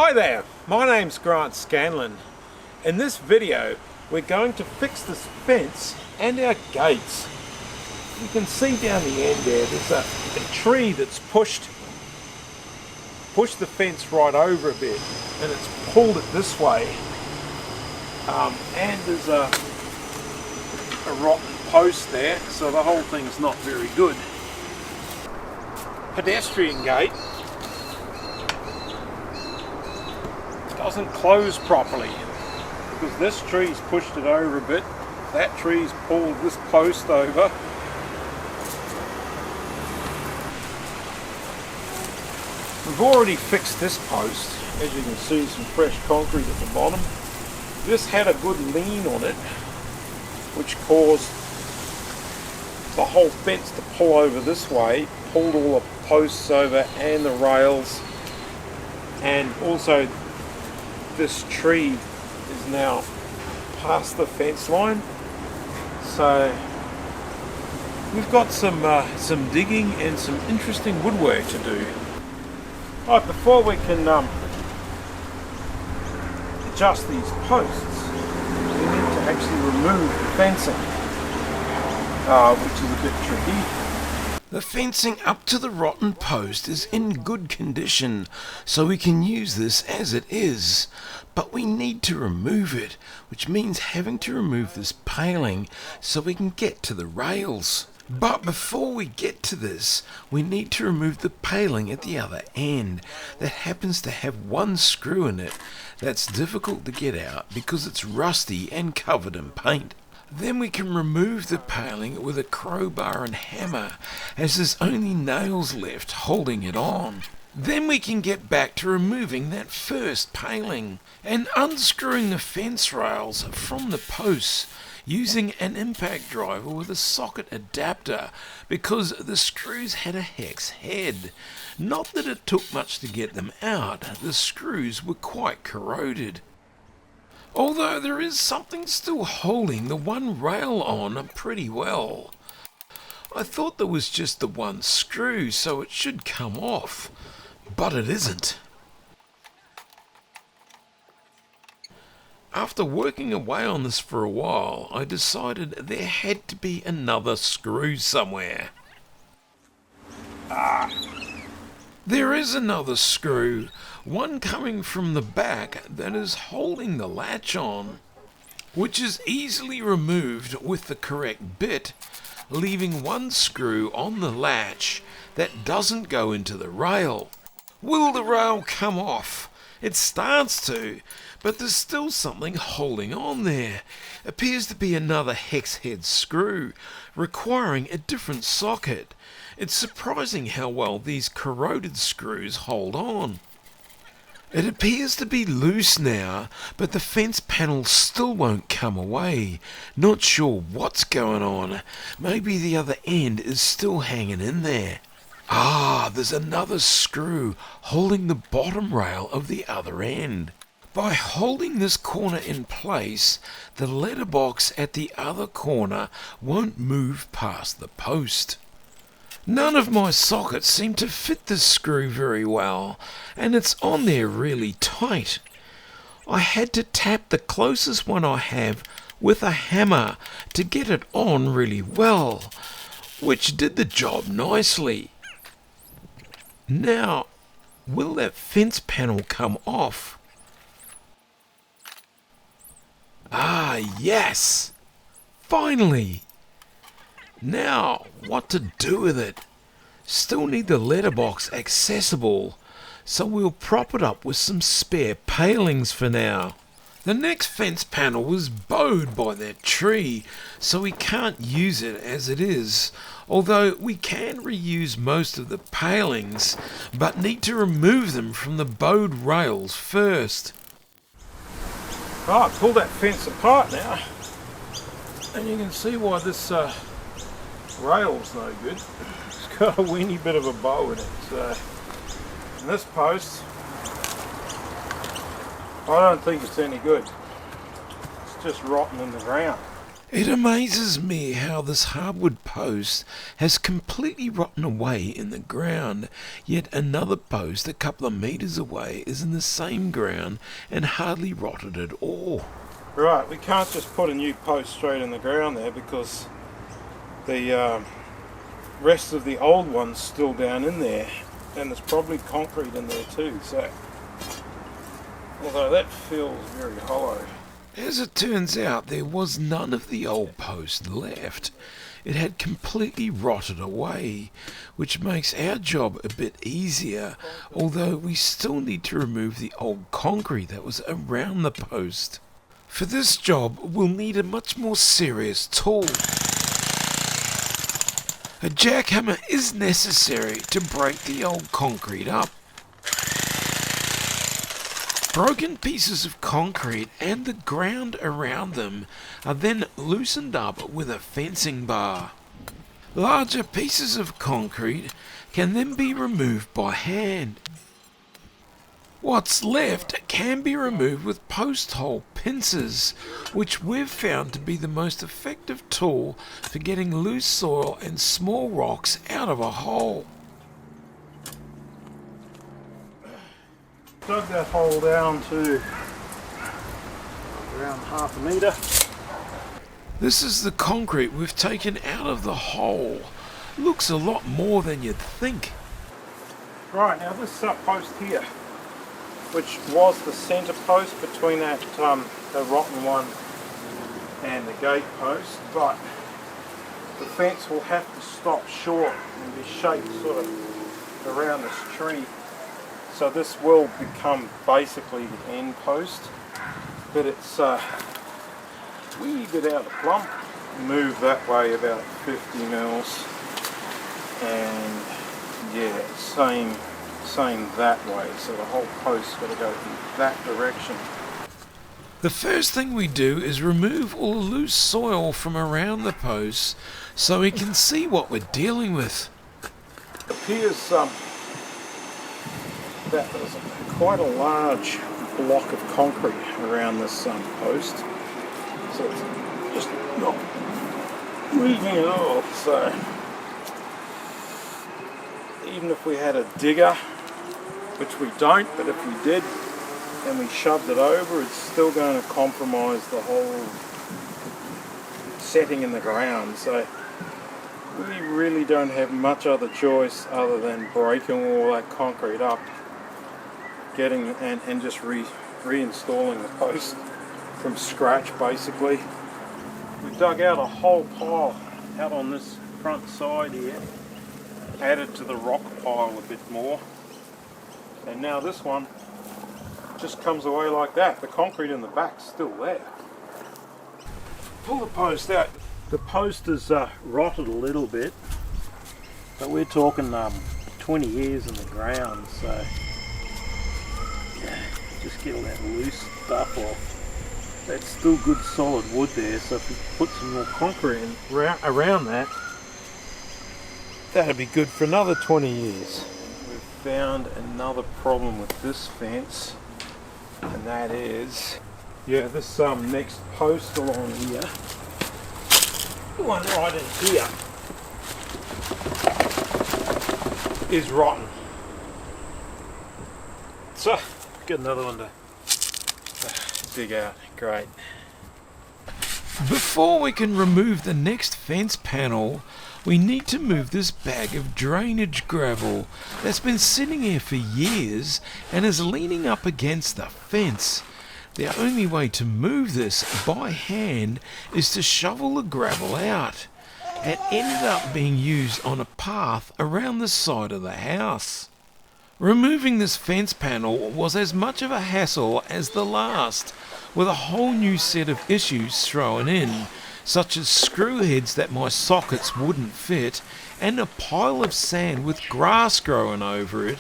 Hi there, my name's Grant Scanlon. In this video we're going to fix this fence and our gates. You can see down the end there's a tree that's pushed the fence right over a bit, and it's pulled it this way, and there's a rotten post there, so the whole thing's not very good. Pedestrian gate doesn't close properly because this tree's pushed it over a bit, that tree's pulled this post over. We've already fixed this post. As you can see, some fresh concrete at the bottom. This had a good lean on it, which caused the whole fence to pull over this way, pulled all the posts over and the rails, and also this tree is now past the fence line. So we've got some digging and some interesting woodwork to do. Right, before we can adjust these posts, we need to actually remove the fencing, which is a bit tricky. The fencing up to the rotten post is in good condition, so we can use this as it is. But we need to remove it, which means having to remove this paling so we can get to the rails. But before we get to this, we need to remove the paling at the other end that happens to have one screw in it that's difficult to get out because it's rusty and covered in paint. Then we can remove the paling with a crowbar and hammer, as there's only nails left holding it on. Then we can get back to removing that first paling and unscrewing the fence rails from the posts using an impact driver with a socket adapter, because the screws had a hex head. Not that it took much to get them out, the screws were quite corroded. Although there is something still holding the one rail on pretty well. I thought there was just the one screw, so it should come off, but it isn't. After working away on this for a while, I decided there had to be another screw somewhere. There is another screw, one coming from the back that is holding the latch on, which is easily removed with the correct bit, leaving one screw on the latch that doesn't go into the rail. Will the rail come off? It starts to, but there's still something holding on there. Appears to be another hex head screw, requiring a different socket. It's surprising how well these corroded screws hold on. It appears to be loose now, but the fence panel still won't come away. Not sure what's going on. Maybe the other end is still hanging in there. There's another screw holding the bottom rail of the other end. By holding this corner in place, the letterbox at the other corner won't move past the post. None of my sockets seem to fit this screw very well, and it's on there really tight. I had to tap the closest one I have with a hammer to get it on really well, which did the job nicely. Now, will that fence panel come off? Yes! Finally! Now, what to do with it? Still need the letterbox accessible, so we'll prop it up with some spare palings for now. The next fence panel was bowed by that tree, so we can't use it as it is, although we can reuse most of the palings, but need to remove them from the bowed rails first. Right, pull that fence apart now, and you can see why this rail's no good. It's got a weeny bit of a bow in it. So, and this post, I don't think it's any good. It's just rotten in the ground. It amazes me how this hardwood post has completely rotten away in the ground, yet another post a couple of metres away is in the same ground and hardly rotted at all. Right, we can't just put a new post straight in the ground there because the rest of the old one's still down in there, and there's probably concrete in there too, so although that feels very hollow. As it turns out, there was none of the old post left. It had completely rotted away, which makes our job a bit easier, although we still need to remove the old concrete that was around the post. For this job, we'll need a much more serious tool. A jackhammer is necessary to break the old concrete up. Broken pieces of concrete and the ground around them are then loosened up with a fencing bar. Larger pieces of concrete can then be removed by hand. What's left can be removed with post hole pincers, which we've found to be the most effective tool for getting loose soil and small rocks out of a hole. Dug that hole down to around half a metre. This is the concrete we've taken out of the hole. Looks a lot more than you'd think. Right, now this post here, which was the centre post between that the rotten one and the gate post, but the fence will have to stop short and be shaped sort of around this tree. So this will become basically the end post, but it's a wee bit out of plumb. Move that way about 50 mils, and yeah, same that way. So the whole post's got to go in that direction. The first thing we do is remove all the loose soil from around the posts so we can see what we're dealing with. It appears that there's quite a large block of concrete around this post, so it's just not moving at all. So even if we had a digger, which we don't, but if we did and we shoved it over, it's still going to compromise the whole setting in the ground. So we really don't have much other choice other than breaking all that concrete up, getting and just reinstalling the post from scratch basically. We dug out a whole pile out on this front side here, added to the rock pile a bit more, and now this one just comes away like that. The concrete in the back's still there. Pull the post out. The post is rotted a little bit, but we're talking 20 years in the ground, so just get all that loose stuff off. That's still good solid wood there, so if we put some more concrete in, around that, that'd be good for another 20 years. We've found another problem with this fence, and that is, this next post along here, the one right in here, is rotten. So, get another one to dig out. Great. Before we can remove the next fence panel, we need to move this bag of drainage gravel that's been sitting here for years and is leaning up against the fence. The only way to move this by hand is to shovel the gravel out. It ended up being used on a path around the side of the house. Removing this fence panel was as much of a hassle as the last, with a whole new set of issues thrown in, such as screw heads that my sockets wouldn't fit, and a pile of sand with grass growing over it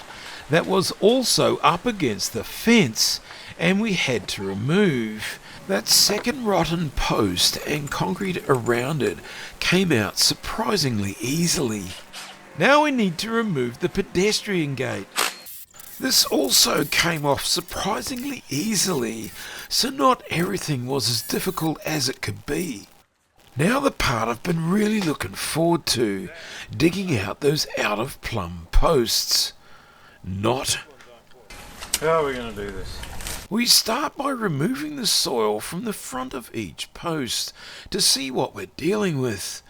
that was also up against the fence, and we had to remove. That second rotten post and concrete around it came out surprisingly easily. Now we need to remove the pedestrian gate. This also came off surprisingly easily, so not everything was as difficult as it could be. Now the part I've been really looking forward to, digging out those out of plumb posts. Not. How are we going to do this? We start by removing the soil from the front of each post to see what we're dealing with.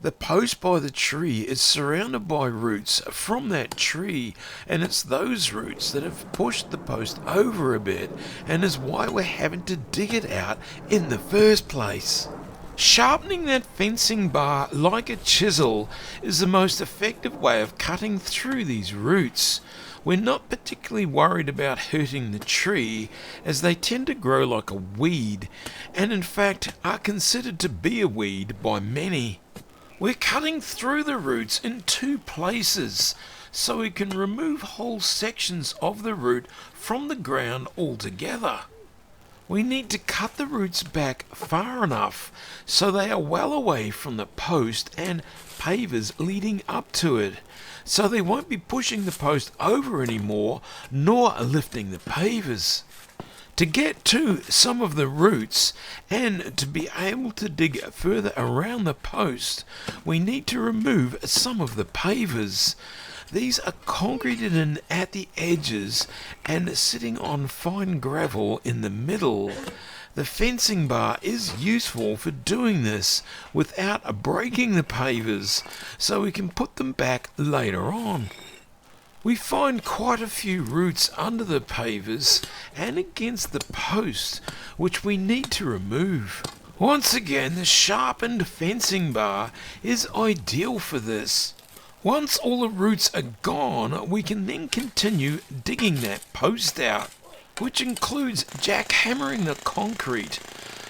The post by the tree is surrounded by roots from that tree, and it's those roots that have pushed the post over a bit and is why we're having to dig it out in the first place. Sharpening that fencing bar like a chisel is the most effective way of cutting through these roots. We're not particularly worried about hurting the tree, as they tend to grow like a weed, and in fact are considered to be a weed by many. We're cutting through the roots in two places, so we can remove whole sections of the root from the ground altogether. We need to cut the roots back far enough so they are well away from the post and pavers leading up to it, so they won't be pushing the post over anymore nor lifting the pavers. To get to some of the roots and to be able to dig further around the post, we need to remove some of the pavers. These are concreted in at the edges and sitting on fine gravel in the middle. The fencing bar is useful for doing this without breaking the pavers, so we can put them back later on. We find quite a few roots under the pavers and against the post, which we need to remove. Once again, the sharpened fencing bar is ideal for this. Once all the roots are gone, we can then continue digging that post out, which includes jackhammering the concrete,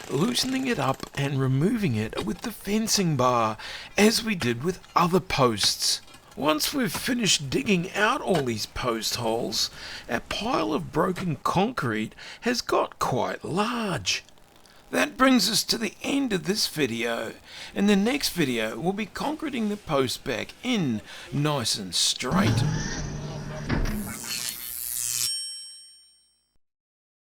loosening it up and removing it with the fencing bar, as we did with other posts. Once we've finished digging out all these post holes, our pile of broken concrete has got quite large. That brings us to the end of this video. In the next video, we'll be concreting the post back in nice and straight.